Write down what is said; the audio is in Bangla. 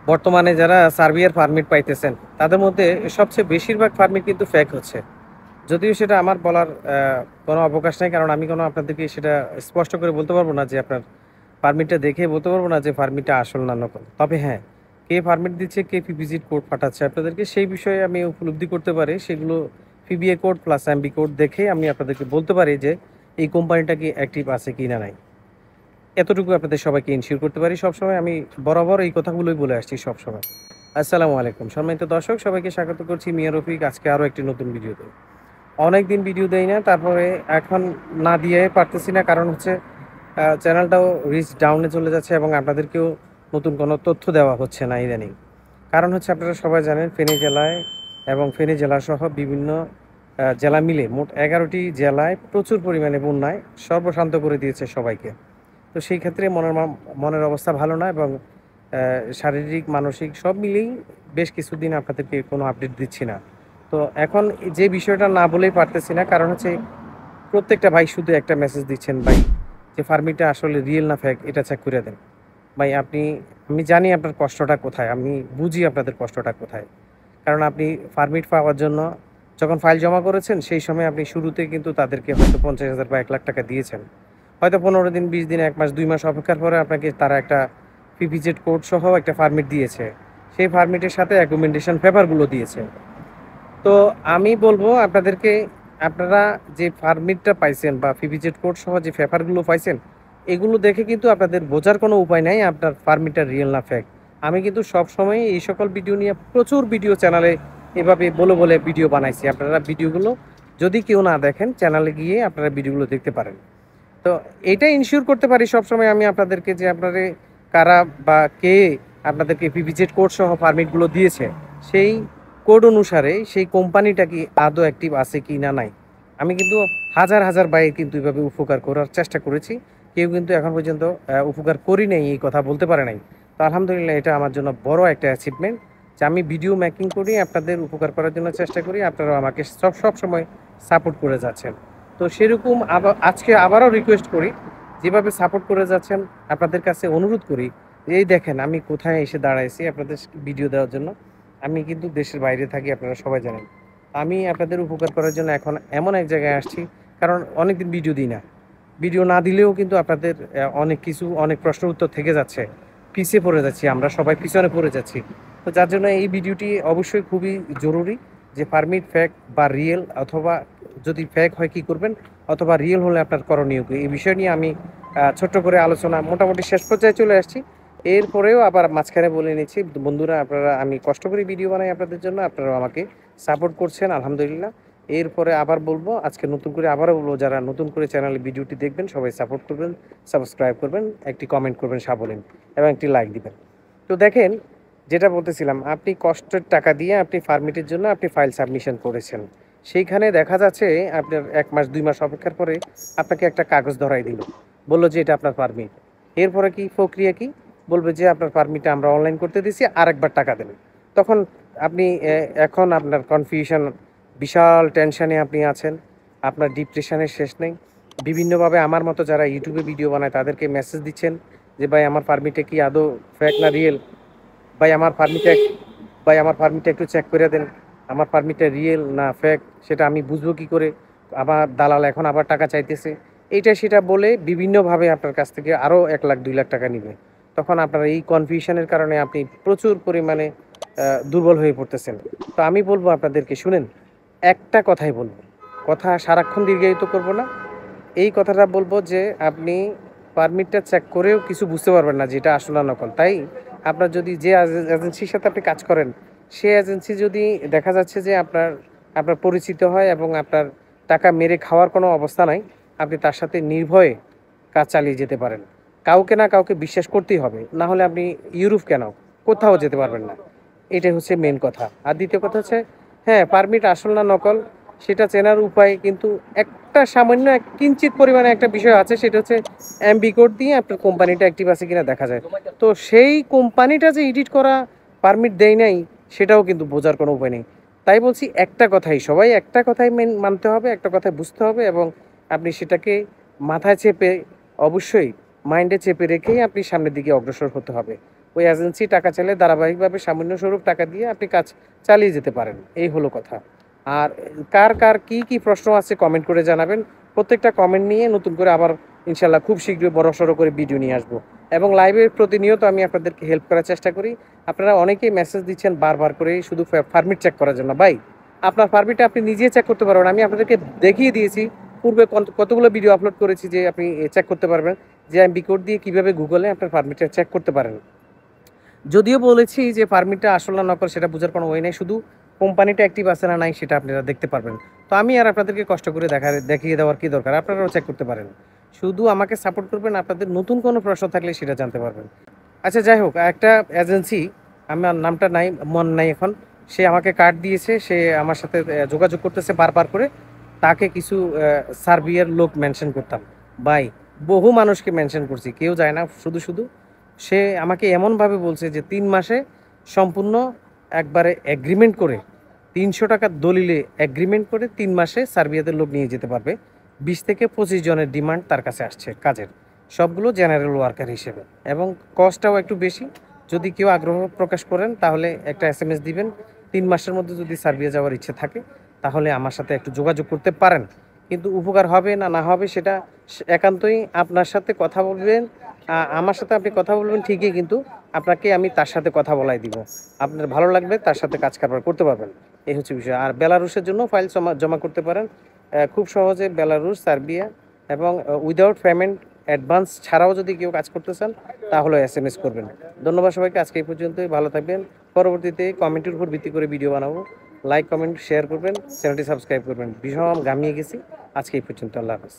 বর্তমানে যারা সার্বিয়ার পারমিট পাইতেছেন তাদের মধ্যে সবচেয়ে বেশিরভাগ পারমিট কিন্তু ফেক হচ্ছে। যদিও সেটা আমার বলার কোনো অবকাশ নাই, কারণ আমি কোনো আপনাদেরকে সেটা স্পষ্ট করে বলতে পারবো না যে আপনার পারমিটটা দেখে বলতে পারবো না যে পারমিটটা আসল না নকল। তবে হ্যাঁ, কে পারমিট দিচ্ছে, কে ভিজিট কোড পাঠাচ্ছে আপনাদেরকে, সেই বিষয়ে আমি উপলব্ধি করতে পারি। সেগুলো PBA code plus MB code দেখে আমি আপনাদেরকে বলতে পারি যে এই কোম্পানিটা কি অ্যাক্টিভ আছে কি না নাই। এতটুকু আপনাদের সবাইকে ইনশিওর করতে পারি সবসময়। আমি বরাবর এই কথাগুলোই বলে আসছি সবসময়। আসসালামু আলাইকুম সম্মানিত দর্শক, সবাইকে স্বাগত করছি মিয়া রফিক আজকে আরও একটি নতুন ভিডিওতে। অনেকদিন ভিডিও দেই না, তারপরে এখন না দিয়ে পারতেছি না, কারণ হচ্ছে চ্যানেলটাও রিচ ডাউনে চলে যাচ্ছে এবং আপনাদেরকেও নতুন কোনো তথ্য দেওয়া হচ্ছে না ইদানিং। কারণ হচ্ছে আপনারা সবাই জানেন ফেনী জেলায় এবং ফেনী জেলাসহ বিভিন্ন জেলা মিলে মোট 11টি জেলায় প্রচুর পরিমাণে বন্যায় সর্বশান্ত করে দিয়েছে সবাইকে। তো সেই ক্ষেত্রে মনের অবস্থা ভালো না, এবং শারীরিক মানসিক সব মিলেই বেশ কিছুদিন আপনাদেরকে কোনো আপডেট দিচ্ছি না। তো এখন যে বিষয়টা না বলেই পারতেছি না, কারণ হচ্ছে প্রত্যেকটা ভাই শুধু একটা মেসেজ দিচ্ছেন, ভাই যে ফার্মিটা আসলে রিয়েল না ফেক এটা চেক করে দেন। ভাই আমি জানি আপনার কষ্টটা কোথায়, আমি বুঝি আপনাদের কষ্টটা কোথায়। কারণ আপনি পারমিট পাওয়ার জন্য যখন ফাইল জমা করেছেন সেই সময় আপনি শুরুতে কিন্তু তাদেরকে হয়তো 50,000 বা 1 লাখ টাকা দিয়েছেন। হয়তো 15 দিন, 20 দিন, 1 মাস, 2 মাস অপেক্ষার পরে আপনাকে তারা একটা পিপিজেড কোড সহ একটা পারমিট দিয়েছে। সেই পারমিটের সাথে অ্যাকোমোডেশন পেপারগুলো দিয়েছে। তো আমি বলবো আপনাদেরকে, আপনারা যে পারমিটটা পাইছেন বা পিপিজেড কোড সহ যে পেপারগুলো পাইছেন, এগুলো দেখে কিন্তু আপনাদের বোঝার কোনো উপায় নাই আপনার পারমিটটা রিয়েল না ফেক। আমি কিন্তু সবসময় এই সকল ভিডিও নিয়ে প্রচুর ভিডিও চ্যানেলে এভাবে বলে বলে ভিডিও বানাইছি। আপনারা ভিডিওগুলো যদি কেউ না দেখেন, চ্যানেলে গিয়ে আপনারা ভিডিওগুলো দেখতে পারেন। তো এটা ইনশিওর করতে পারি সবসময় আমি আপনাদেরকে যে আপনারে কারা বা কে আপনাদেরকে পিপিজেড কোড সহ পারমিটগুলো দিয়েছে, সেই কোড অনুসারে সেই কোম্পানিটা কি আদৌ অ্যাক্টিভ আছে কি না নাই। আমি কিন্তু হাজার হাজার বাইরে কিন্তু এভাবে উপকার করার চেষ্টা করেছি, কেউ কিন্তু এখন পর্যন্ত উপকার করি নাই এই কথা বলতে পারে নাই। তো আলহামদুলিল্লাহ, এটা আমার জন্য বড় একটা অ্যাচিভমেন্ট যে আমি ভিডিও মেকিং করি, আপনাদের উপকার করার জন্য চেষ্টা করি, আপনারাও আমাকে সব সময় সাপোর্ট করে যাচ্ছেন। তো সেরকম আজকে আবারও রিকোয়েস্ট করি, যেভাবে সাপোর্ট করে যাচ্ছেন আপনাদের কাছে অনুরোধ করি, এই দেখেন আমি কোথায় এসে দাঁড়াইছি আপনাদের ভিডিও দেওয়ার জন্য। আমি কিন্তু দেশের বাইরে থাকি, আপনারা সবাই জানেন। আমি আপনাদের উপকার করার জন্য এখন এমন এক জায়গায় আসছি, কারণ অনেকদিন ভিডিও দিই না। ভিডিও না দিলেও কিন্তু আপনাদের অনেক কিছু, অনেক প্রশ্ন উত্তর থেকে যাচ্ছে, পিছিয়ে পড়ে যাচ্ছি, আমরা সবাই পিছনে পড়ে যাচ্ছি। তো যার জন্য এই ভিডিওটি অবশ্যই খুবই জরুরি, যে পারমিট ফেক বা রিয়েল, অথবা যদি ফেক হয় কি করবেন, অথবা রিয়েল হলে আপনার করণীয় কি, এই বিষয় নিয়ে আমি ছোট্ট করে আলোচনা মোটামুটি শেষ পর্যায়ে চলে আসছি। এরপরেও আবার মাঝখানে বলে নিচ্ছি বন্ধুরা, আপনারা, আমি কষ্ট করে ভিডিও বানাই আপনাদের জন্য, আপনারাও আমাকে সাপোর্ট করছেন আলহামদুলিল্লাহ। এরপরে আবার বলবো, আজকে নতুন করে আবারও বলবো, যারা নতুন করে চ্যানেলে ভিডিওটি দেখবেন সবাই সাপোর্ট করবেন, সাবস্ক্রাইব করবেন, একটি কমেন্ট করবেন সাবলীল, এবং একটি লাইক দিবেন। তো দেখেন, যেটা বলতেছিলাম, আপনি কষ্টের টাকা দিয়ে আপনি পারমিটের জন্য আপনি ফাইল সাবমিশন করেছেন, সেইখানে দেখা যাচ্ছে আপনার 1 মাস 2 মাস অপেক্ষার পরে আপনাকে একটা কাগজ ধরাই দিল, বললো যে এটা আপনার পারমিট। এরপরে কি প্রক্রিয়া কি, বলবে যে আপনার পারমিটটা আমরা অনলাইন করতে দিছি, আরেকবার টাকা দেন। তখন আপনি এখন আপনার কনফিউশন, বিশাল টেনশনে আপনি আছেন, আপনার ডিপ্রেশনের শেষ নেই। বিভিন্নভাবে আমার মতো যারা ইউটিউবে ভিডিও বানায় তাদেরকে মেসেজ দিচ্ছেন যে ভাই আমার পারমিটে কি আদৌ ফেক না রিয়েল, ভাই আমার পারমিটে ভাই আমার পারমিটটা একটু চেক করে দেন, আমার পারমিটটা রিয়েল না ফেক সেটা আমি বুঝবো কী করে, আমার দালাল এখন আবার টাকা চাইতেছে, এইটা সেটা বলে বিভিন্নভাবে আপনার কাছ থেকে আরও 1 লাখ 2 লাখ টাকা নিবে। তখন আপনার এই কনফিউশনের কারণে আপনি প্রচুর পরিমাণে দুর্বল হয়ে পড়তেছেন। তো আমি বলবো আপনাদেরকে, শুনেন, একটা কথাই বলবো, কথা সারাক্ষণ দীর্ঘায়িত করব না। এই কথাটা বলবো যে আপনি পারমিটটা চেক করেও কিছু বুঝতে পারবেন না যেটা আসলে নকল। তাই আপনার যদি যে এজেন্সির সাথে আপনি কাজ করেন, সে এজেন্সি যদি দেখা যাচ্ছে যে আপনার আপনার পরিচিত হয় এবং আপনার টাকা মেরে খাওয়ার কোনো অবস্থা নাই, আপনি তার সাথে নির্ভয়ে কাজ চালিয়ে যেতে পারেন। কাউকে না কাউকে বিশ্বাস করতেই হবে, না হলে আপনি ইউরোপ কেন, কোথাও যেতে পারবেন না। এটাই হচ্ছে মেন কথা। আর দ্বিতীয় কথা হচ্ছে, হ্যাঁ, পারমিট আসল না নকল সেটা চেনার উপায় কিন্তু একটা সামান্য এক কিঞ্চিত পরিমাণে একটা বিষয় আছে, সেটা হচ্ছে এমবি কোড দিয়ে আপনার কোম্পানিটা অ্যাক্টিভ আছে কিনা দেখা যায়। তো সেই কোম্পানিটা যে এডিট করা পারমিট দেয় নাই, সেটাও কিন্তু বোঝার কোনো উপায় নেই। তাই বলছি, একটা কথাই, সবাই একটা কথাই মানতে হবে, একটা কথাই বুঝতে হবে, এবং আপনি সেটাকে মাথায় চেপে, অবশ্যই মাইন্ডে চেপে রেখেই আপনি সামনের দিকে অগ্রসর হতে হবে। ওই এজেন্সি টাকা চাইলে ধারাবাহিকভাবে সামান্য স্বরূপ টাকা দিয়ে আপনি কাজ চালিয়ে যেতে পারেন। এই হলো কথা। আর কার কার কি প্রশ্ন আছে কমেন্ট করে জানাবেন। প্রত্যেকটা কমেন্ট নিয়ে নতুন করে আবার ইনশাল্লাহ খুব শীঘ্রই বড়সড় করে ভিডিও নিয়ে আসবো এবং লাইভে প্রতিনিয়ত আমি আপনাদেরকে হেল্প করার চেষ্টা করি। আপনারা অনেকেই মেসেজ দিচ্ছেন বারবার করে শুধু পারমিট চেক করার জন্য। ভাই, আপনার পারমিটটা আপনি নিজে চেক করতে পারবেন। আমি আপনাদেরকে দেখিয়ে দিয়েছি পূর্বে কতগুলো ভিডিও আপলোড করেছি যে আপনি চেক করতে পারবেন যে এমবি কোড দিয়ে কীভাবে গুগলে আপনার পারমিটটা চেক করতে পারেন। যদিও বলেছি যে পারমিটটা আসল না নকল সেটা বোঝার কোনো ওয়ে নেই, শুধু কোম্পানিটা অ্যাক্টিভ আছে না নাই সেটা আপনারা দেখতে পারবেন। তো আমি আর আপনাদেরকে কষ্ট করে দেখিয়ে দেওয়ার কী দরকার, আপনারাও চেক করতে পারেন। শুধু আমাকে সাপোর্ট করবেন, আপনাদের নতুন কোনো প্রশ্ন থাকলে সেটা জানতে পারবেন। আচ্ছা, যাই হোক, একটা এজেন্সি, আমার নামটা নাই মন নাই এখন, সে আমাকে কার্ড দিয়েছে, সে আমার সাথে যোগাযোগ করতেছে বারবার করে। তাকে কিছু সার্বিয়ার লোক মেনশন করতাম। ভাই, বহু মানুষকে মেনশন করছি, কেউ যায় না। শুধু শুধু সে আমাকে এমনভাবে বলছে যে 3 মাসে সম্পূর্ণ একবারে এগ্রিমেন্ট করে 300 টাকার দলিলে এগ্রিমেন্ট করে 3 মাসে সার্বিয়াতে লোক নিয়ে যেতে পারবে। 20 থেকে 25 জনের ডিমান্ড তার কাছে আসছে কাজের, সবগুলো জেনারেল ওয়ার্কার হিসেবে, এবং কস্টটাও একটু বেশি। যদি কেউ আগ্রহ প্রকাশ করেন তাহলে একটা SMS দিবেন। 3 মাসের মধ্যে যদি সার্বিয়া যাওয়ার ইচ্ছে থাকে তাহলে আমার সাথে একটু যোগাযোগ করতে পারেন। কিন্তু উপকার হবে না না হবে সেটা একান্তই আপনার সাথে কথা বলবেন। আমার সাথে আপনি কথা বলবেন ঠিকই, কিন্তু আপনাকে আমি তার সাথে কথা বলাই দিব। আপনার ভালো লাগবে, তার সাথে কাজ কারবার করতে পারবেন। এই হচ্ছে বিষয়। আর বেলারুশের জন্য ফাইল জমা করতে পারেন খুব সহজে। বেলারুশ, সার্বিয়া, এবং উইদাউট পেমেন্ট, অ্যাডভান্স ছাড়াও যদি কেউ কাজ করতে চান তাহলে SMS করবেন। ধন্যবাদ সবাইকে, আজকে এই পর্যন্তই। ভালো থাকবেন। পরবর্তীতে কমেন্টের উপর ভিত্তি করে ভিডিও বানাবো। লাইক, কমেন্ট, শেয়ার করবেন, চ্যানেলটি সাবস্ক্রাইব করবেন। ভীষণ ঘামিয়ে গেছি। আজকে এই পর্যন্ত। আল্লাহ হাফেজ।